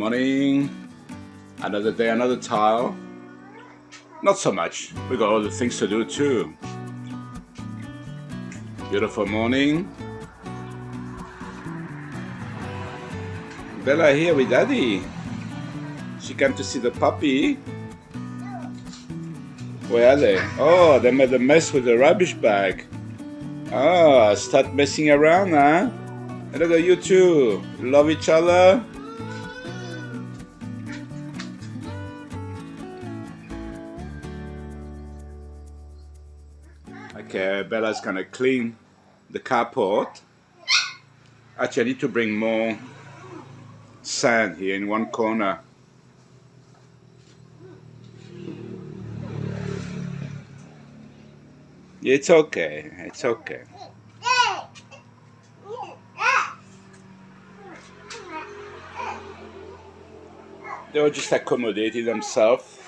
morning. Another day, another tile. Not so much. We got other things to do too. Beautiful morning. Bella here with Daddy. She came to see the puppy. Where are they? Oh, they made a mess with the rubbish bag. Ah, start messing around, huh? And look at you two. Love each other. Okay, Bella's gonna clean the carport. Actually, I need to bring more sand here in one corner. It's okay, it's okay. They were just accommodating themselves.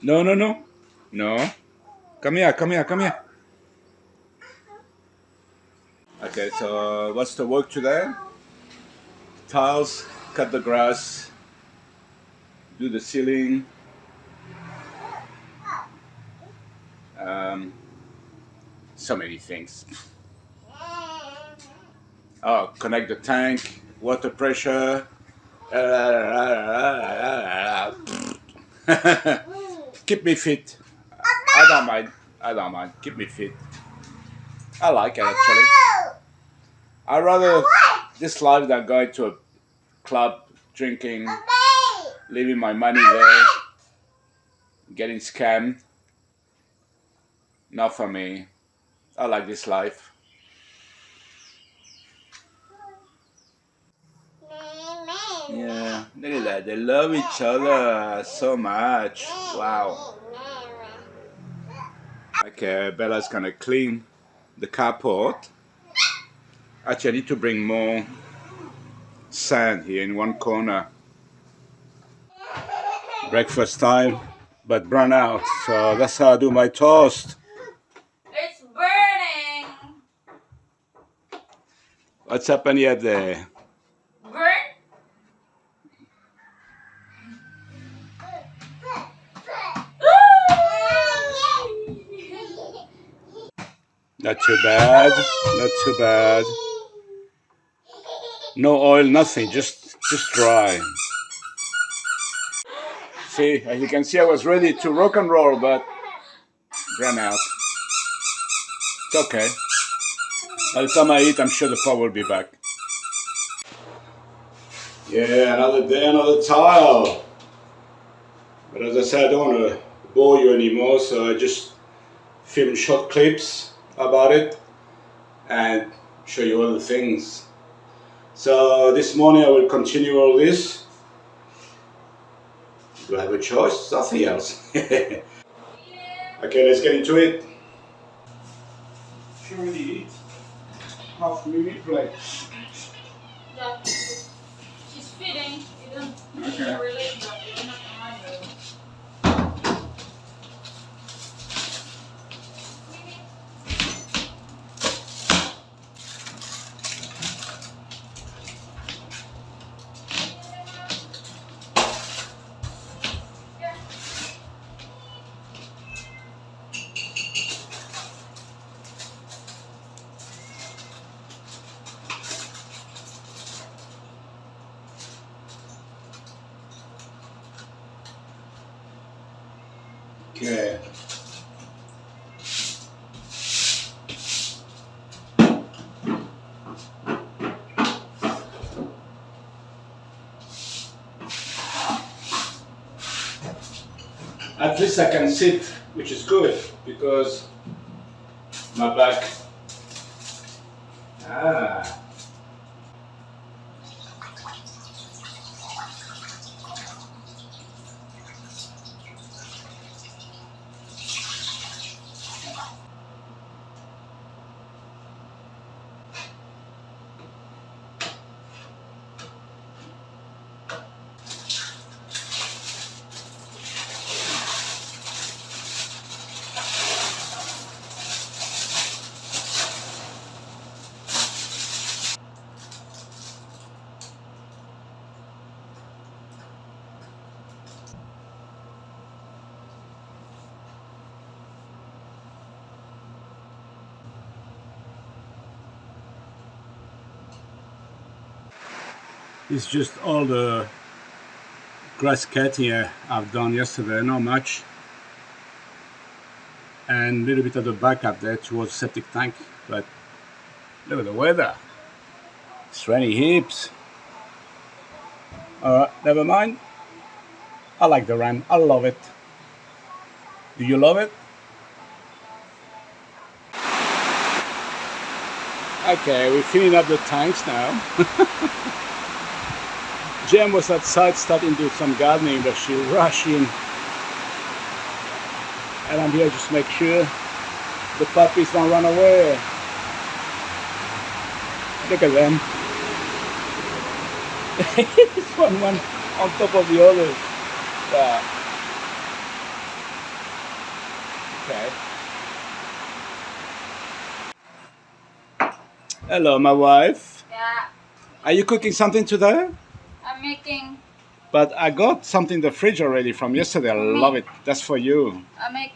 No. No. Come here. Okay, so what's the work today? Tiles, cut the grass, do the ceiling, so many things. Oh, connect the tank, water pressure. Keep me fit. I don't mind. Keep me fit. I like it actually. I'd rather this life than going to a club, drinking, leaving my money there, getting scammed. Not for me. I like this life. Yeah, look at that. They love each other so much. Wow. Okay, Bella's gonna clean the carport. Actually, I need to bring more sand here in one corner. Breakfast time, but burn out. So that's how I do my toast. It's burning. What's happening up there? Burn? Not too bad. Not too bad. No oil, nothing. Just dry. See, as you can see, I was ready to rock and roll, but ran out. It's okay. By the time I eat, I'm sure the power will be back. Yeah, another day, another tile. But as I said, I don't want to bore you anymore, so I just film short clips about it and show you all the things. So this morning I will continue all this. Do I have a choice? Nothing else. Okay, let's get into it. She already eat half minute plate. Yeah. She's feeding. You don't Okay. relate that. You're not around her. Okay. At least I can sit, which is good because my back. It's just all the grass cutting I've done yesterday, not much. And a little bit of the backup there towards septic tank, but look at the weather. It's rainy heaps. Alright, never mind. I like the rain. I love it. Do you love it? Okay, we're filling up the tanks now. Jem was outside starting to do some gardening, but she rushed in. And I'm here just to make sure the puppies don't run away. Look at them. It's one on top of the other. Yeah. Okay. Hello, my wife. Yeah, Are you cooking something today? I'm making. But I got something in the fridge already from yesterday. I love it. That's for you. I make.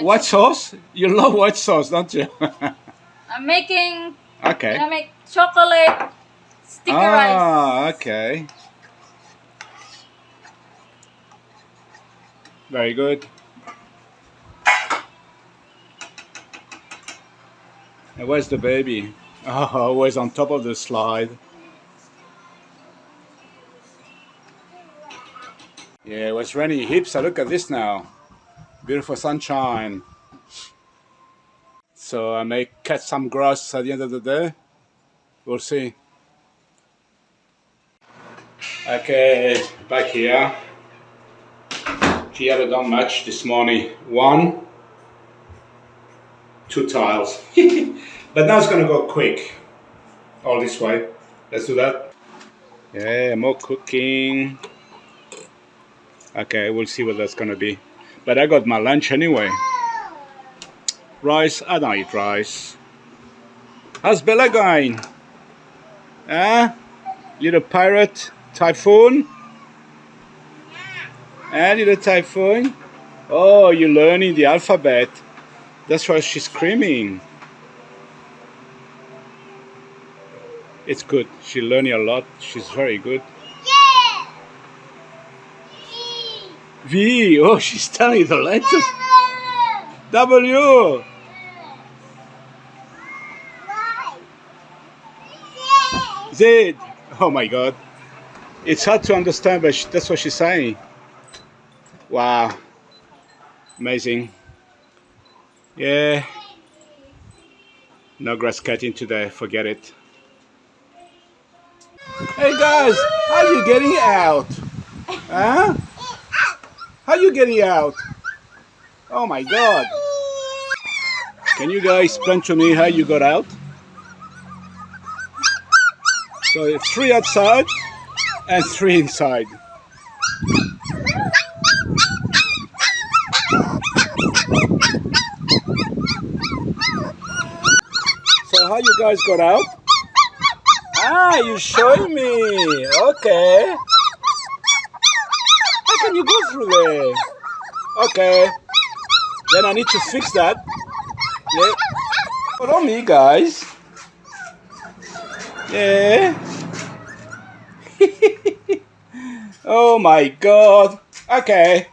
White sauce? You love white sauce, don't you? I'm making. Okay. I make chocolate sticker rice. Ah, okay. Very good. And where's the baby? Oh, always on top of the slide. Yeah, it was raining heaps. So look at this now. Beautiful sunshine. So I may cut some grass at the end of the day. We'll see. Okay, back here. She hadn't done much this morning. 1, 2 tiles. But now it's gonna go quick. All this way. Let's do that. Yeah, more cooking. Okay, we'll see what that's gonna be. But I got my lunch anyway. Rice, I don't eat rice. How's Bella going? Huh? Little pirate typhoon? Little typhoon? Oh, you're learning the alphabet. That's why she's screaming. It's good. She's learning a lot. She's very good. V. Oh, she's telling the letters. W. Z. Oh my God. It's hard to understand, but that's what she's saying. Wow. Amazing. Yeah. No grass cutting today. Forget it. Hey guys, how are you getting out? Huh? How are you getting out? Oh my God. Can you guys explain to me how you got out? So 3 outside and 3 inside. So how you guys got out? Ah, you're showing me. Okay. How can you go through there? Okay. Then I need to fix that. Yeah. Follow me, guys. Yeah. Oh my God. Okay.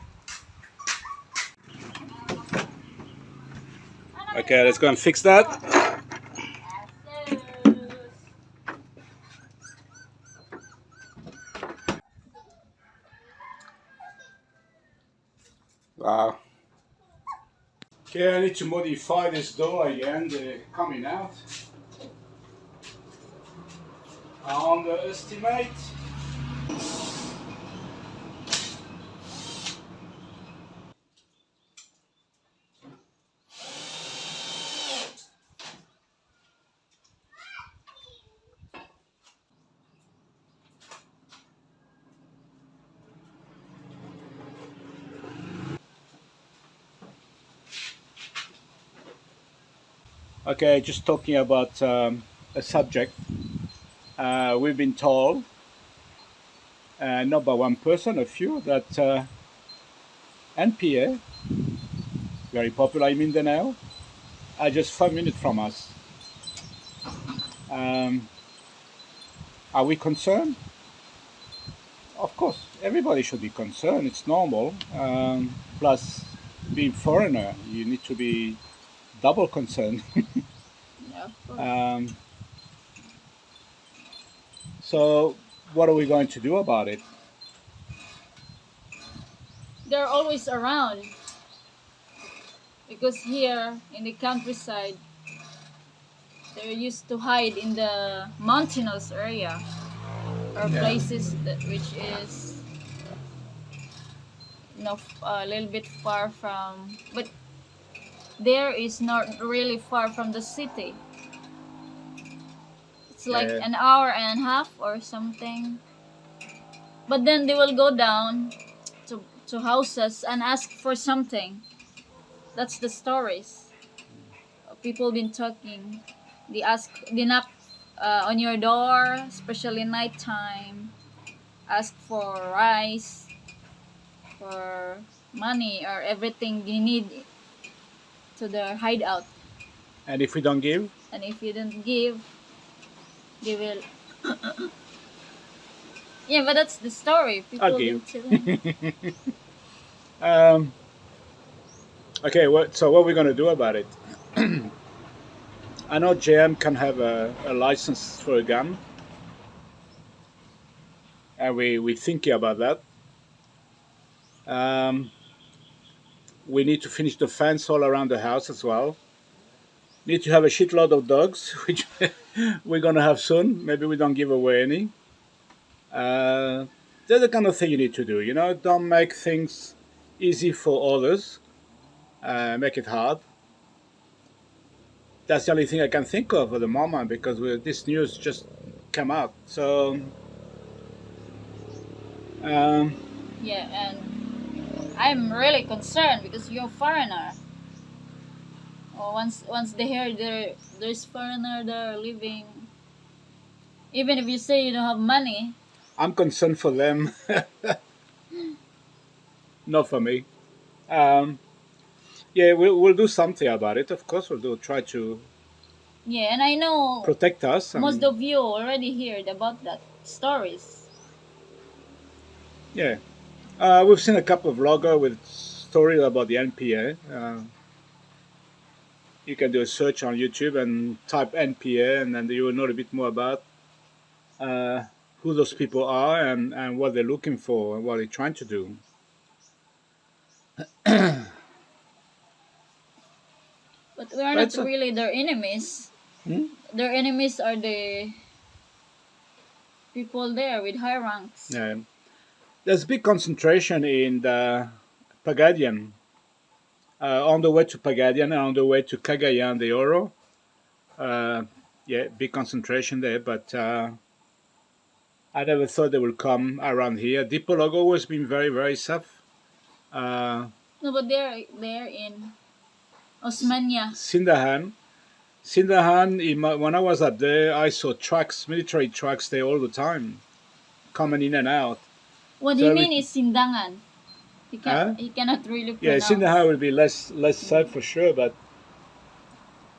Okay, let's go and fix that. Wow. Okay, I need to modify this door again. They're coming out. I underestimate. Okay, just talking about a subject. We've been told, not by one person, a few, that NPA, very popular in Mindanao, are just 5 minutes from us. Are we concerned? of course, everybody should be concerned. It's normal. Plus, being foreigner, you need to be double concerned. Yeah, of course. So, what are we going to do about it? They're always around because here in the countryside, they're used to hide in the mountainous area or Yeah. places that which is a little bit far from, but there is not really far from the city. It's like Yeah. an hour and a half or something. But then they will go down to houses and ask for something. That's the stories. People been talking. They knock on your door, especially nighttime. Ask for rice, for money, or everything you need to their hideout. And if we don't give? And if you don't give, they will. Yeah, but that's the story. People I'll been give. telling. Okay, so what are we going to do about it? I know JM can have a license for a gun. And we're thinking about that. We need to finish the fence all around the house as well. Need to have a shitload of dogs, which we're going to have soon. Maybe we don't give away any. They're the kind of thing you need to do, you know. Don't make things easy for others. Make it hard. That's the only thing I can think of at the moment because this news just came out. So, Yeah, and I'm really concerned because you're a foreigner. Or once they hear there's foreigner there living, even if you say you don't have money. I'm concerned for them, not for me. Yeah, we'll do something about it. Of course, we'll try to. Yeah, and I know Protect us. most of you already heard about that stories. Yeah, we've seen a couple of vloggers with stories about the NPA. You can do a search on YouTube and type NPA, and then you will know a bit more about who those people are and what they're looking for and what they're trying to do. But we are not really their enemies. Their enemies are the people there with high ranks. Yeah. There's big concentration in the Pagadian. On the way to Pagadian and on the way to Cagayan de Oro. Yeah, big concentration there, but I never thought they would come around here. Dipolog always been very, very safe. No, but they're in Osmania. Sindahan, when I was up there, I saw trucks, military trucks there all the time, coming in and out. What So he mean is Sindangan. He cannot really Yeah, pronounce. Sindahan will be less safe for sure, but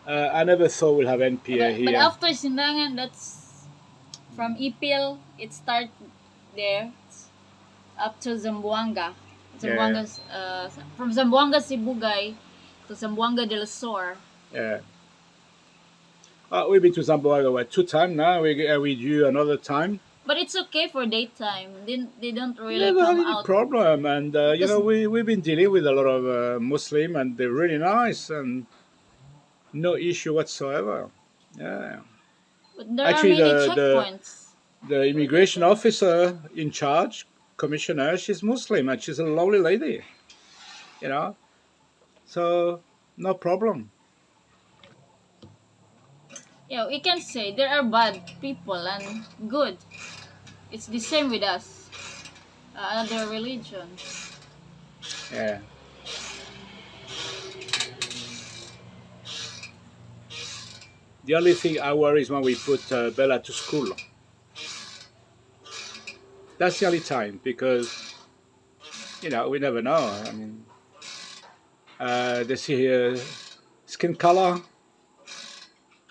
I never thought we'll have NPA here. But after Sindangan, that's from Ipil. It starts there up to Zamboanga. Zamboanga's from Zamboanga Sibugay to Zamboanga del Sur. Yeah. We've been to Zamboanga 2 times now. We due another time. But it's okay for daytime. They don't really Never had come any out. problem, and you know we've been dealing with a lot of Muslim, and they're really nice, and no issue whatsoever. Yeah. But there Actually, are many checkpoints. The immigration officer in charge, commissioner, she's Muslim, and she's a lovely lady. You know, so no problem. Yeah, we can say there are bad people and good. It's the same with us. Other religions. Yeah. The only thing I worry is when we put Bella to school. That's the only time because, you know, we never know. I mean, they see here skin color.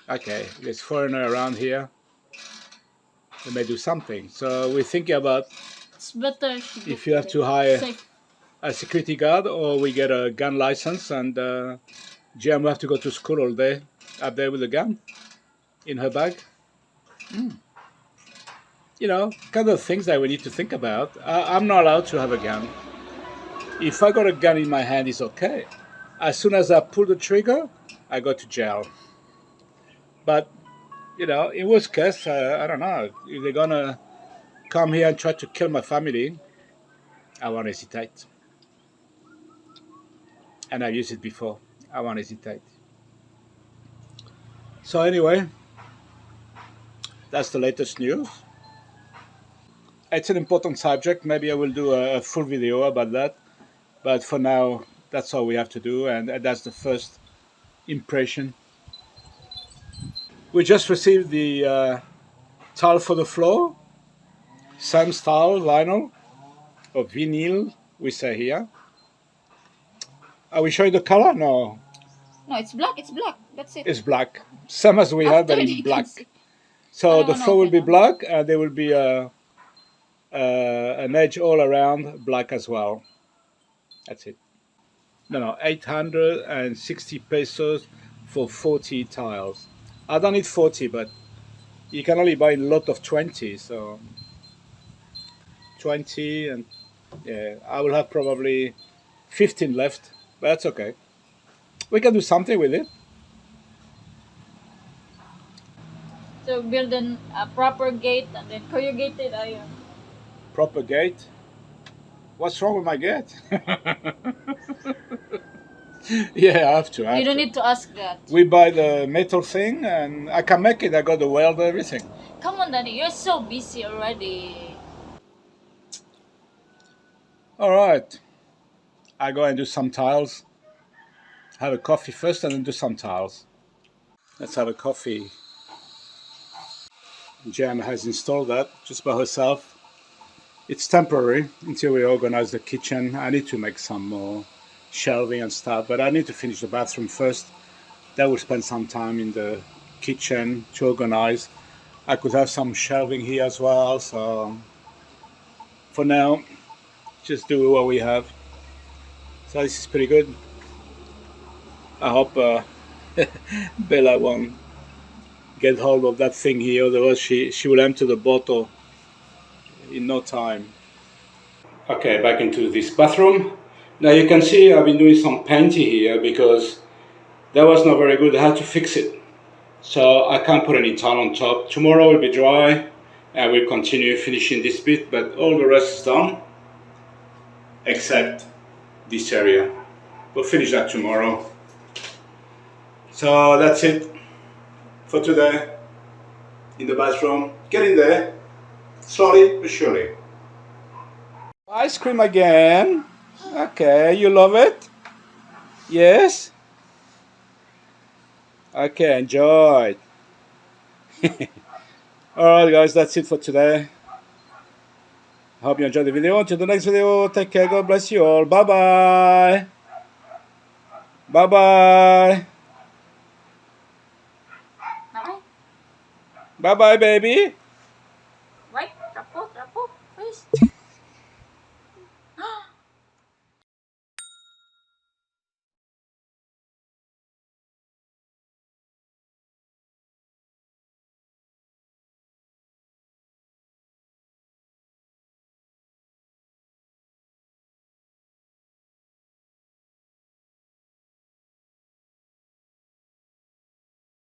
Okay, there's foreigner around here. They may do something. So we're thinking about It's better if you have to hire safe. a security guard, or we get a gun license, and Jem will have to go to school all day up there with a gun in her bag. You know, kind of things that we need to think about. I'm not allowed to have a gun. If I got a gun in my hand, it's okay. As soon as I pull the trigger, I go to jail. But, you know, in worst case, I don't know. If they're gonna come here and try to kill my family, I won't hesitate. And I've used it before. I won't hesitate. So anyway, that's the latest news. It's an important subject. Maybe I will do a full video about that. But for now, that's all we have to do, and that's the first impression. We just received the tile for the floor. Sam's tile, vinyl, or vinyl, we say here. Are we showing the color? No. No, it's black. It's black. That's it. It's black. Same as we have, but in black. So the floor will be black, and there will be an edge all around black as well. That's it. No, 860 pesos for 40 tiles. I don't need 40, but you can only buy a lot of 20, so 20, and yeah, I will have probably 15 left, but that's okay. We can do something with it. So build a proper gate and then corrugated iron. Proper gate? What's wrong with my gate? Yeah, I have to. You don't need to ask that. We buy the metal thing, and I can make it. I got the welder, everything. Come on, Daddy. You're so busy already. All right. I go and do some tiles. Have a coffee first and then do some tiles. Let's have a coffee. Jan has installed that just by herself. It's temporary until we organize the kitchen. I need to make some more shelving and stuff, but I need to finish the bathroom first. That will spend some time in the kitchen to organize. I could have some shelving here as well, so for now, just do what we have. So this is pretty good. I hope Bella won't get hold of that thing here, otherwise she will empty the bottle in no time. Okay, back into this bathroom. Now you can see I've been doing some painting here because that was not very good. I had to fix it. So I can't put any tile on top. Tomorrow will be dry and we'll continue finishing this bit, but all the rest is done except this area. We'll finish that tomorrow. So that's it for today in the bathroom. Get in there, slowly but surely. Ice cream again. Okay, you love it? Yes? Okay, enjoy. Alright guys, that's it for today. Hope you enjoyed the video. Until the next video, take care. God bless you all. Bye bye. Bye bye. Bye bye, baby.